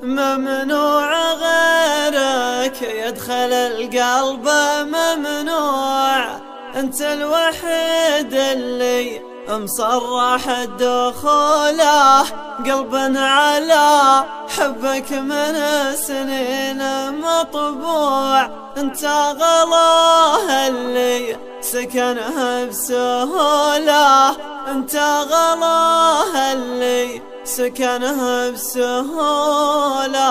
ممنوع غيرك يدخل القلب، ممنوع انت الوحيد اللي مصرح دخوله. قلبا على حبك من سنين مطبوع، انت غلاه اللي سكنها بسهوله، انت غلاه اللي سكنها بسهوله.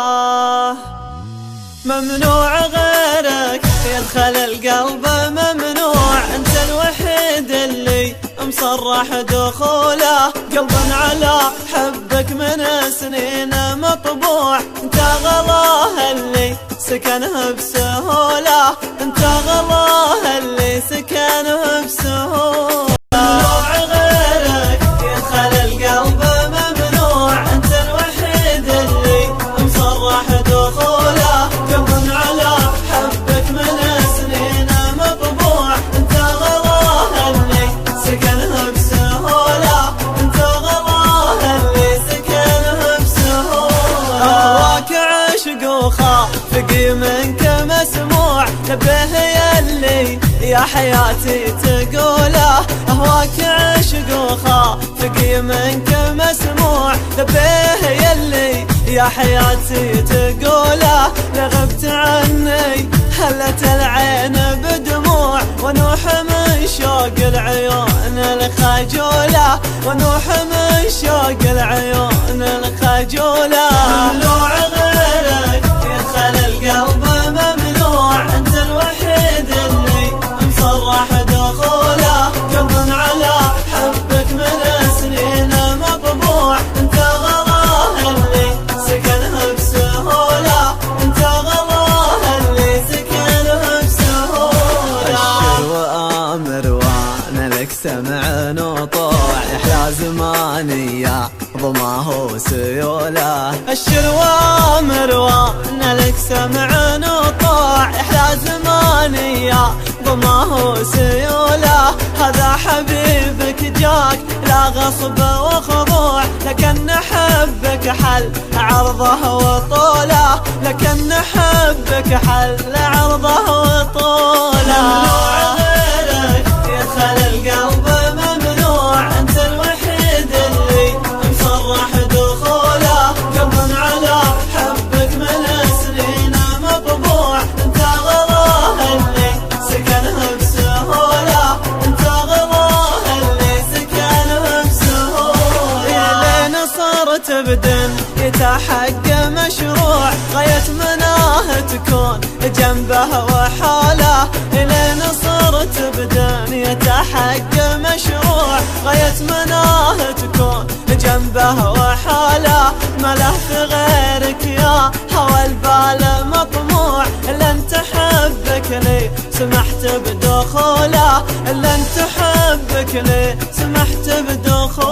ممنوع غيرك يدخل القلب، ممنوع انت الوحيد اللي مصرح دخوله. قلبا على حبك من سنين مطبوع، انت غلاه اللي سكنها بسهوله، انت غلاه اللي سكنها بسهوله. ممنوع غيرك يدخل القلب، ممنوع انت الوحيد اللي مصرح دخوله. قلبا على حبك من سنين مطبوع، انت غلاه اللي سكنها بسهوله، انت غلاه اللي سكنها بسهوله. اهواك عشق وخافقي منك مسموع، نبه يلي يا حياتي تقوله. اهواك عشق وخافقي منك مسموع، نبه يلي يا حياتي تقوله. لغبت عني هلت العين بدموع، ونوح من شوق العيون الخجولة، ونوح من شوق العيون الخجولة. ممنوع غيرك يدخل القلب، ممنوع انت الوحيد اللي مصرح دخوله. قلبا على حبك من سنين مطبوع، انت غلاه اللي سكنها بسهوله، انت غلاه اللي سكنها بسهوله. اشر وامر وانا لك سمع وطوع، احلى زماني يا ضماه وسيوله. اشر وامر وانا لك سمع وطوع، احلى زماني يا ضماه وسيوله. هذا حبيبك جاك لا غصب وخضوع، لكن حبك حل عرضه وطوله، لكن حبك حل عرضه وطوله. ممنوع غيرك يدخل القلب، ممنوع انت الوحيد اللي مصرح دخوله. قلبا على حبك من سنين مطبوع، انت غلاه اللي سكنها بسهوله، انت غلاه اللي سكنها بسهوله. لين صرت بدن يتحق مشروع، غاية مناه تكون جنبه وحاله. لين صرت بدن يتحق مشروع، غاية مناه تكون جنبه وحاله. ما له في غيرك يا هوى البال مطموع، الا انت حبك لي سمحت بدخوله، الا انت حبك لي سمحت بدخوله.